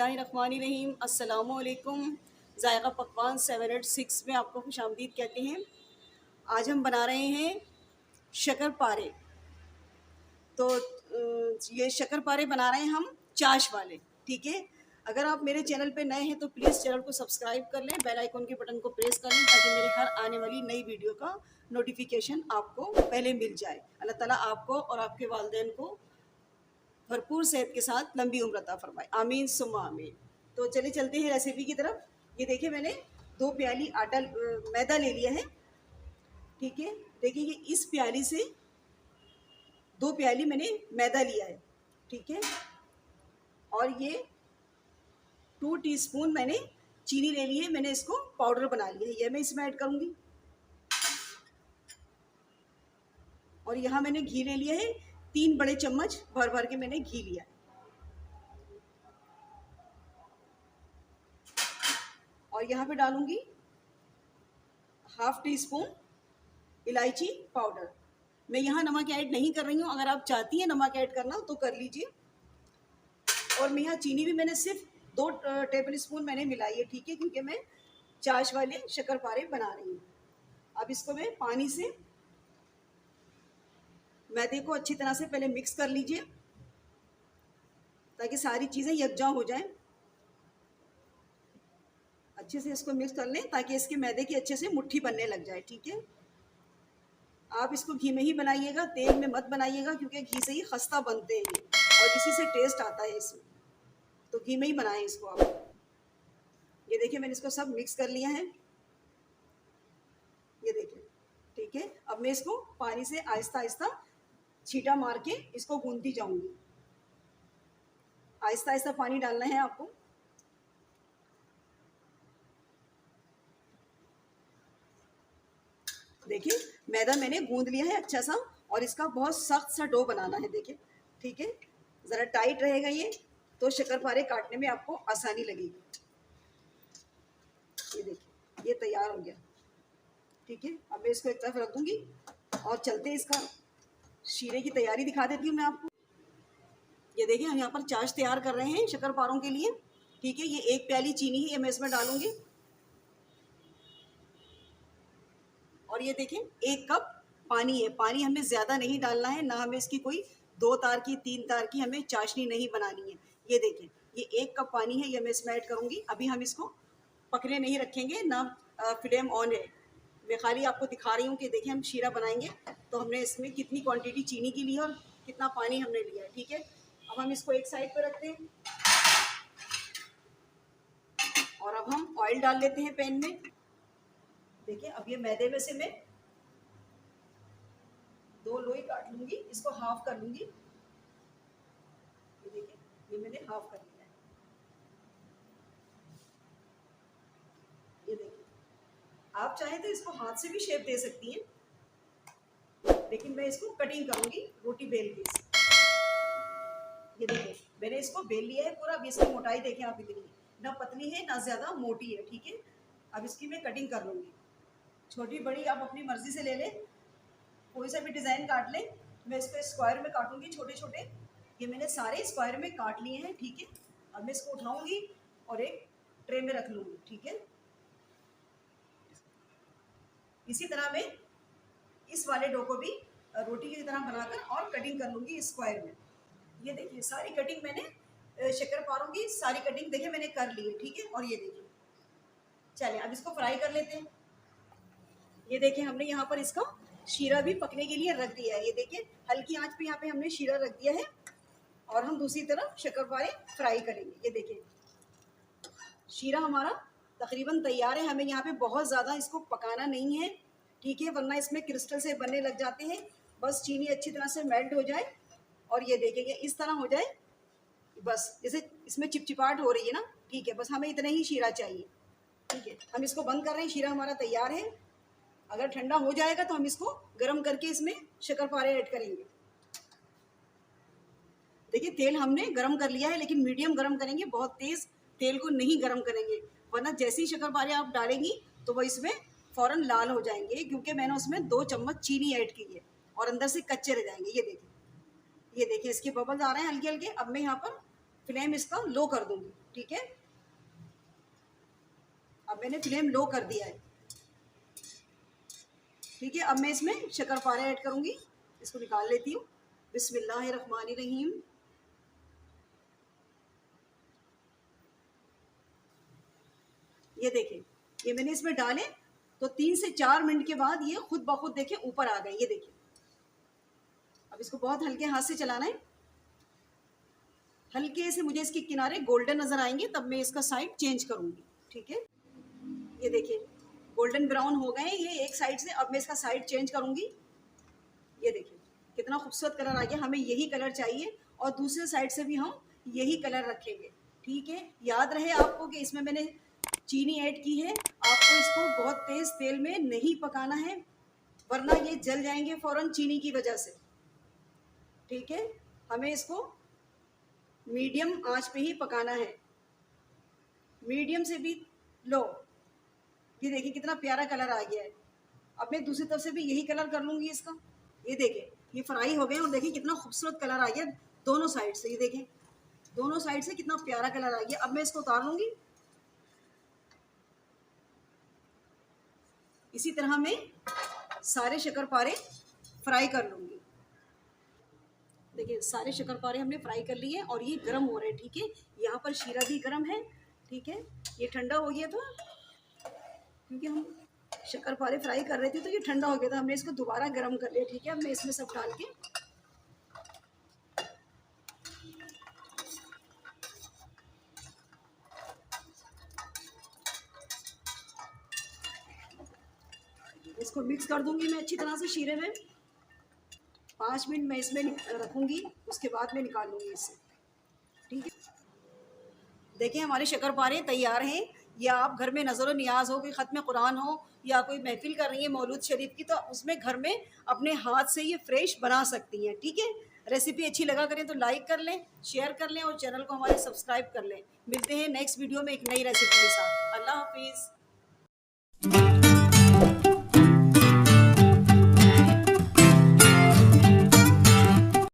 बिस्मिल्लाहिर्रहमानिर्रहीम। अस्सलामुअलैकुम। ज़ायक़ा पकवान 786 में आपको खुशामदीद कहते हैं। आज हम बना रहे हैं शक्कर-पारे। तो ये शक्कर-पारे बना रहे हैं हम चाश वाले, ठीक है। अगर आप मेरे चैनल पे नए हैं तो प्लीज़ चैनल को सब्सक्राइब कर लें, बेल आइकन के बटन को प्रेस कर लें ताकि मेरे हर आने वाली नई वीडियो का नोटिफिकेशन आपको पहले मिल जाए। अल्लाह ताला आपको और आपके वालिदैन को भरपूर सेहत के साथ लंबी उम्र अता फरमाए, आमीन सुम्मा आमीन। तो चले चलते हैं रेसिपी की तरफ। ये देखिए मैंने 2 प्याली मैदा ले लिया है, ठीक है। देखिए ये इस प्याली से 2 प्याली मैंने मैदा लिया है, ठीक है। और ये 2 टीस्पून मैंने चीनी ले ली है, मैंने इसको पाउडर बना लिया है, ये मैं इसमें ऐड करूँगी। और यहाँ मैंने घी ले लिया है, 3 बड़े चम्मच भर भर के मैंने घी लिया है। और यहाँ पे डालूंगी हाफ टी स्पून इलायची पाउडर। मैं यहाँ नमक ऐड नहीं कर रही हूँ, अगर आप चाहती हैं नमक ऐड करना तो कर लीजिए। और मैं यहाँ चीनी भी मैंने सिर्फ 2 टेबल स्पून मैंने मिलाई है, ठीक है, क्योंकि मैं चाश वाले शक्कर-पारे बना रही हूँ। अब इसको मैं पानी से मैदे को अच्छी तरह से पहले मिक्स कर लीजिए ताकि सारी चीज़ें यकजा हो जाएं। अच्छे से इसको मिक्स कर लें ताकि इसके मैदे की अच्छे से मुट्ठी बनने लग जाए, ठीक है। आप इसको घी में ही बनाइएगा, तेल में मत बनाइएगा, क्योंकि घी से ही खस्ता बनते हैं और इसी से टेस्ट आता है इसमें। तो घी में ही बनाएं इसको आप। ये देखिए मैंने इसको सब मिक्स कर लिया है, ये देखिए, ठीक है। अब मैं इसको पानी से आहिस्ता आहिस्ता छींटा मार के इसको गूंथती जाऊंगी। आहिस्ता आहिस्ता पानी डालना है आपको। देखिए मैदा मैंने गूंद लिया है अच्छा सा, और इसका बहुत सख्त सा डो बनाना है, देखिए, ठीक है। ज़रा टाइट रहेगा ये, तो शक्कर-पारे काटने में आपको आसानी लगेगी। ये देखिए ये तैयार हो गया, ठीक है। अब मैं इसको एक तरफ रख दूंगी और चलते हैं इसका शीरे की तैयारी दिखा देती हूँ मैं आपको। ये देखिए हम यहाँ पर चाश तैयार कर रहे हैं शक्कर-पारों के लिए, ठीक है। ये 1 प्याली चीनी है, ये मैं इसमें डालूंगी। और ये देखें 1 कप पानी है। पानी हमें ज़्यादा नहीं डालना है, ना हमें इसकी कोई 2 तार की 3 तार की हमें चाशनी नहीं बनानी है। ये देखें ये 1 कप पानी है, ये मैं इसमें ऐड करूँगी। अभी हम इसको पकने नहीं रखेंगे, ना फ्लेम ऑन है। मैं खाली आपको दिखा रही हूँ कि देखिए हम शीरा बनाएंगे तो हमने इसमें कितनी क्वांटिटी चीनी की ली है और कितना पानी हमने लिया है, ठीक है। अब हम इसको एक साइड पर रखते हैं और अब हम ऑयल डाल लेते हैं पैन में। देखिए अब ये मैदे में से मैं 2 लोई काट लूंगी, इसको हाफ कर लूंगी। ये देखिए ये मैंने हाफ कर लिया है। ये देखिए आप चाहें तो इसको हाथ से भी शेप दे सकती हैं, लेकिन मैं इसको कटिंग करूंगी रोटी बेल के। ये देखिए मैंने इसको बेल लिया है पूरा। अब इसकी मोटाई देखें आप, इतनी ना पतली है ना ज़्यादा मोटी है, ठीक है। अब इसकी मैं कटिंग कर लूँगी। छोटी बड़ी आप अपनी मर्ज़ी से ले लें, कोई सा भी डिज़ाइन काट लें। मैं इसको स्क्वायर में काटूंगी छोटे छोटे। ये मैंने सारे स्क्वायर में काट लिए हैं, ठीक है। अब मैं इसको उठाऊंगी और एक ट्रे में रख लूँगी, ठीक है। इसी तरह मैं इस वाले डो को भी रोटी की तरह बनाकर और कटिंग कर लूँगी स्क्वायर में। ये देखिए सारी कटिंग मैंने शक्कर-पारों की सारी कटिंग देखिए मैंने कर ली है, ठीक है। और ये देखिए चलिए अब इसको फ्राई कर लेते हैं। ये देखिए हमने यहाँ पर इसका शीरा भी पकने के लिए रख दिया है। ये देखिए हल्की आंच पे यहाँ पे हमने शीरा रख दिया है और हम दूसरी तरफ शक्कर-पारे फ्राई करेंगे। ये देखिए शीरा हमारा तकरीबन तैयार है। हमें यहाँ पे बहुत ज़्यादा इसको पकाना नहीं है, ठीक है, वरना इसमें क्रिस्टल से बनने लग जाते हैं। बस चीनी अच्छी तरह से मेल्ट हो जाए और ये देखिए इस तरह हो जाए, बस जैसे इसमें चिपचिपाहट हो रही है ना, ठीक है। बस हमें इतना ही शीरा चाहिए, ठीक है। हम इसको बंद कर रहे हैं, शीरा हमारा तैयार है। अगर ठंडा हो जाएगा तो हम इसको गर्म करके इसमें शक्कर-पारे ऐड करेंगे। देखिए तेल हमने गरम कर लिया है, लेकिन मीडियम गरम करेंगे, बहुत तेज़ तेल को नहीं गरम करेंगे, वरना जैसे ही शक्कर-पारे आप डालेंगी तो वो इसमें फ़ौरन लाल हो जाएंगे, क्योंकि मैंने उसमें 2 चम्मच चीनी ऐड की है और अंदर से कच्चे रह जाएंगे। ये देखिए इसके बबल्स आ रहे हैं हल्के हल्के। अब मैं यहाँ पर फ्लेम इसका लो कर दूंगी। ठीक है, अब मैंने फ्लेम लो कर दिया है। ठीक है, अब मैं इसमें शक्करपारे ऐड करूंगी। इसको निकाल लेती हूँ। बिस्मिल्लाहिर्रहमानिर्रहीम। ये देखें, ये मैंने इसमें डाले तो 3 से 4 मिनट के बाद ये खुद ब खुद देखें ऊपर आ गए। ये देखिए, अब इसको बहुत हल्के हाथ से चलाना है। हल्के से मुझे इसके किनारे गोल्डन नजर आएंगे, तब मैं इसका साइड चेंज करूंगी। ठीक है, ये देखिए गोल्डन ब्राउन हो गए ये एक साइड से। अब मैं इसका साइड चेंज करूंगी। ये देखिए कितना खूबसूरत कलर आ गया। हमें यही कलर चाहिए और दूसरे साइड से भी हम यही कलर रखेंगे। ठीक है, याद रहे आपको कि इसमें मैंने चीनी ऐड की है। आपको इसको बहुत तेज तेल में नहीं पकाना है, वरना ये जल जाएंगे फौरन चीनी की वजह से। ठीक है, हमें इसको मीडियम आंच पे ही पकाना है, मीडियम से भी लो। ये देखिए कितना प्यारा कलर आ गया है। अब मैं दूसरी तरफ से भी यही कलर कर लूंगी इसका। ये देखिए ये फ्राई हो गए और देखिए कितना खूबसूरत कलर आ गया दोनों साइड से। ये देखें दोनों साइड से कितना प्यारा कलर आ गया। अब मैं इसको उतार लूंगी। इसी तरह मैं सारे शक्करपारे फ्राई कर लूंगी। देखिए सारे शक्करपारे हमने फ्राई कर लिए और ये गर्म हो रहे हैं। ठीक है, यहाँ पर शीरा भी गर्म है। ठीक है, ये ठंडा हो गया था क्योंकि हम शक्करपारे फ्राई कर रहे थे तो ये ठंडा हो गया था। हमने इसको दोबारा गर्म कर लिया। ठीक है, अब मैं इसमें सब डाल के इसको मिक्स कर दूंगी मैं अच्छी तरह से शीरे में। 5 मिनट मैं इसमें रखूंगी, उसके बाद मैं निकाल लूंगी इससे। ठीक है, देखिए हमारे शक्करपारे तैयार हैं। या आप घर में नज़र नियाज हो, कोई ख़त्म कुरान हो या कोई महफिल कर रही है मौलूद शरीफ की, तो उसमें घर में अपने हाथ से ये फ्रेश बना सकती हैं। ठीक है, रेसिपी अच्छी लगा करें तो लाइक कर लें, शेयर कर लें और चैनल को हमारे सब्सक्राइब कर लें। मिलते हैं नेक्स्ट वीडियो में एक नई रेसिपी के साथ। अल्लाह हाफिज़।